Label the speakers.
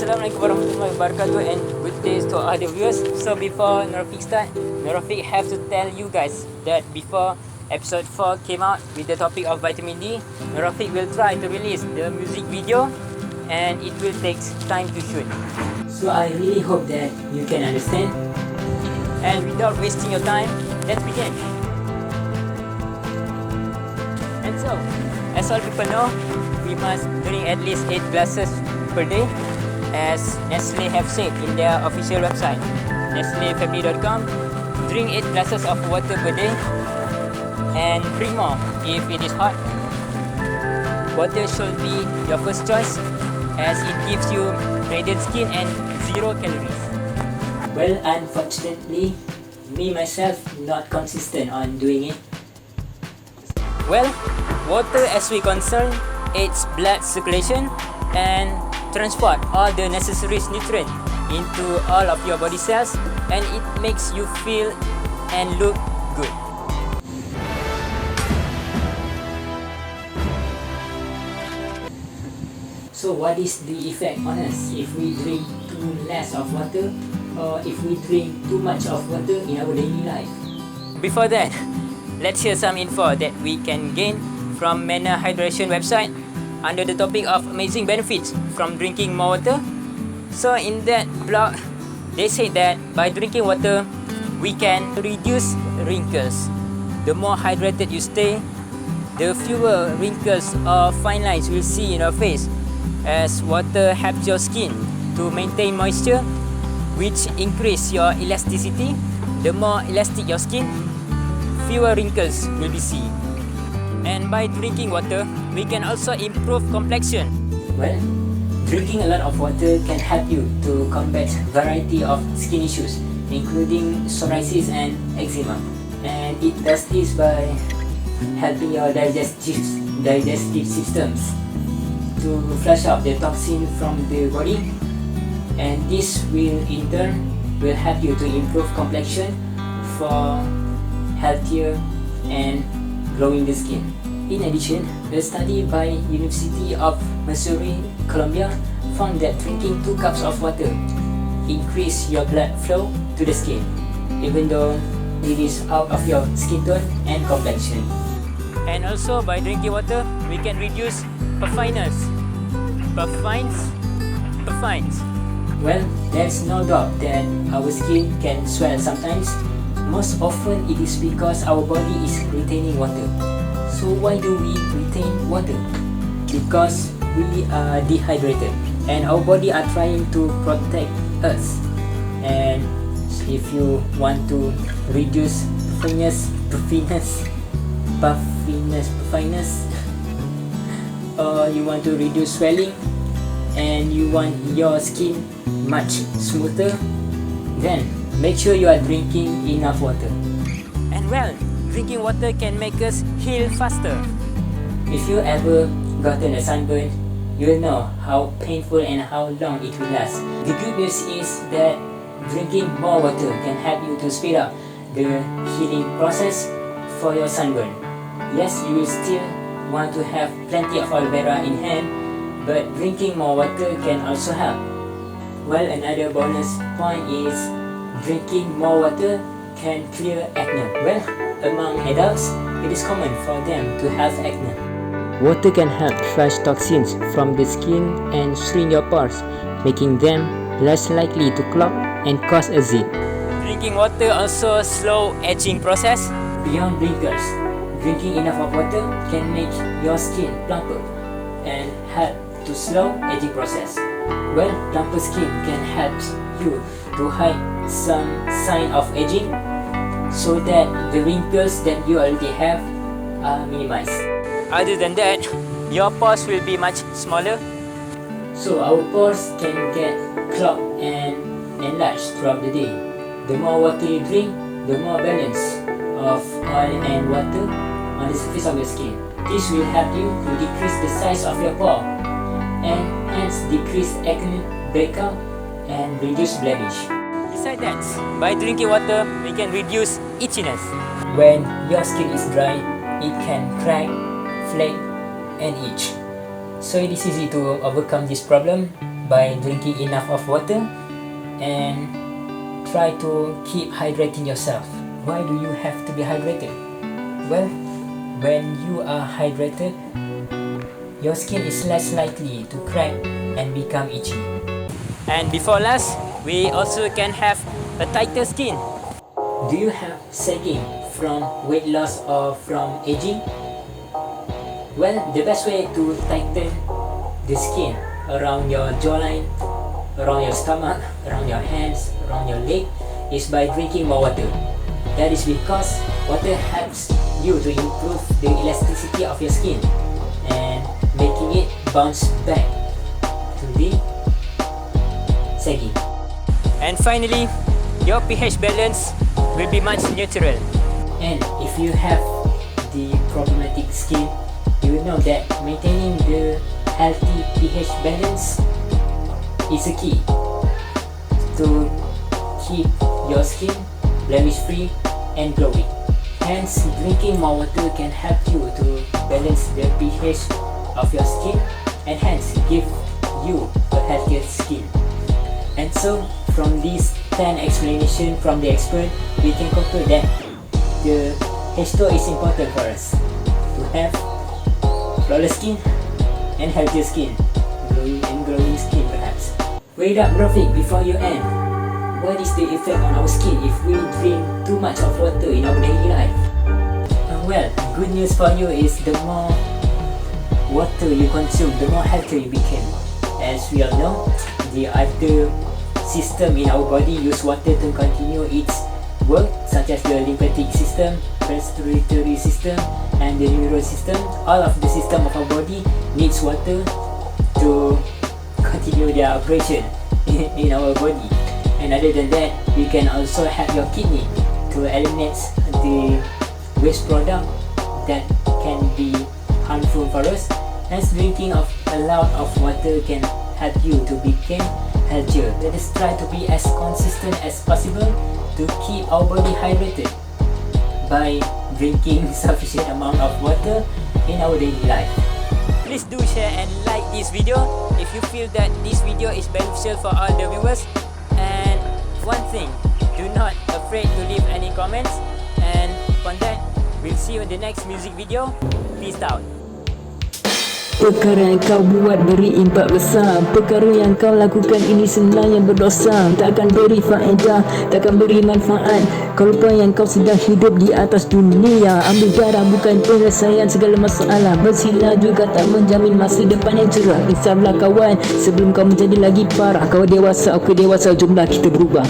Speaker 1: Assalamualaikum warahmatullahi wabarakatuh and good days to all the viewers. So before Nurafiq start, Nurafiq have to tell you guys that before episode 4 came out with the topic of vitamin D, Nurafiq will try to release the music video and it will take time to shoot. So I really hope that you can understand. And without wasting your time, let's begin. And so, as all people know, we must drink at least 8 glasses per day, as Nestle have said in their official website, nestlefamily.com. Drink 8 glasses of water per day and drink more if it is hot. Water should be your first choice as it gives you radiant skin and 0 calories. Well, unfortunately, me myself not consistent on doing it. Well, water as we concern aids blood circulation and transport all the necessary nutrients into all of your body cells, and it makes you feel and look good. So what is the effect on us if we drink too less of water or if we drink too much of water in our daily life? Before that, let's hear some info that we can gain from MENA Hydration website under the topic of amazing benefits from drinking more water. So in that blog, they say that by drinking water, we can reduce wrinkles. The more hydrated you stay, the fewer wrinkles or fine lines you will see in your face, as water helps your skin to maintain moisture, which increase your elasticity. The more elastic your skin, fewer wrinkles will be seen. And by drinking water, we can also improve complexion. Well, drinking a lot of water can help you to combat variety of skin issues, including psoriasis and eczema. And it does this by helping your digestive systems to flush out the toxin from the body, and this will in turn will help you to improve complexion for healthier and glowing the skin. In addition, a study by University of Missouri, Columbia found that drinking 2 cups of water increase your blood flow to the skin, even though it is out of your skin tone and complexion. And also by drinking water, we can reduce puffiness. Puffines. Well, there's no doubt that our skin can swell sometimes. Most often it is because our body is retaining water. So why do we retain water? Because we are dehydrated and our body are trying to protect us. And if you want to reduce puffiness, or you want to reduce swelling and you want your skin much smoother, then make sure you are drinking enough water. And well, drinking water can make us heal faster. If you ever gotten a sunburn, you'll know how painful and how long it will last. The good news is that drinking more water can help you to speed up the healing process for your sunburn. Yes, you will still want to have plenty of aloe vera in hand, but drinking more water can also help. Well, another bonus point is drinking more water can clear acne. Well, among adults, it is common for them to have acne. Water can help flush toxins from the skin and shrink your pores, making them less likely to clog and cause a zit. Drinking water also slow aging process. Beyond wrinkles, drinking enough of water can make your skin plumper and help to slow aging process. Well, plumper skin can help you to hide some sign of aging, so that the wrinkles that you already have are minimized. Other than that, your pores will be much smaller, so our pores can get clogged and enlarged throughout the day. The more water you drink, the more balance of oil and water on the surface of your skin. This will help you to decrease the size of your pore and hence decrease acne breakout and reduce blemish. Besides that, by drinking water, we can reduce itchiness. When your skin is dry, it can crack, flake, and itch. So it is easy to overcome this problem by drinking enough of water, and try to keep hydrating yourself. Why do you have to be hydrated? Well, when you are hydrated, your skin is less likely to crack and become itchy. And before last, we also can have a tighter skin. Do you have sagging from weight loss or from aging? Well, the best way to tighten the skin around your jawline, around your stomach, around your hands, around your leg is by drinking more water. That is because water helps you to improve the elasticity of your skin and making it bounce back to the sagging. And finally, your pH balance will be much neutral. And if you have the problematic skin, you will know that maintaining the healthy pH balance is a key to keep your skin blemish free and glowing. Hence, drinking more water can help you to balance the pH of your skin and hence give you a healthier skin. And so, from these 10 explanations from the expert, we can conclude that the H2 is important for us to have flawless skin and healthier skin, glowing skin perhaps. Wait up, Nurafiq, before you end. What is the effect on our skin if we drink too much of water in our daily life? Well, good news for you is the more water you consume, the more healthier you become. As we all know, the other system in our body use water to continue its work, such as the lymphatic system, respiratory system, and the neural system. All of the system of our body needs water to continue their operation in our body. And other than that, you can also help your kidney to eliminate the waste product that can be harmful for us. Hence, drinking of a lot of water can help you to become healthier. Let us try to be as consistent as possible to keep our body hydrated by drinking sufficient amount of water in our daily life. Please do share and like this video if you feel that this video is beneficial for all the viewers. And one thing, do not afraid to leave any comments. And on that, we'll see you in the next music video. Peace out.
Speaker 2: Perkara yang kau buat beri impak besar. Perkara yang kau lakukan ini sebenarnya berdosa. Takkan beri faedah, takkan beri manfaat. Kau lupa yang kau sedang hidup di atas dunia. Ambil jarak bukan penyelesaian segala masalah. Bersila juga tak menjamin masa depan yang cerah. Insaflah kawan, sebelum kau menjadi lagi parah. Kau dewasa, aku dewasa, jumlah kita berubah.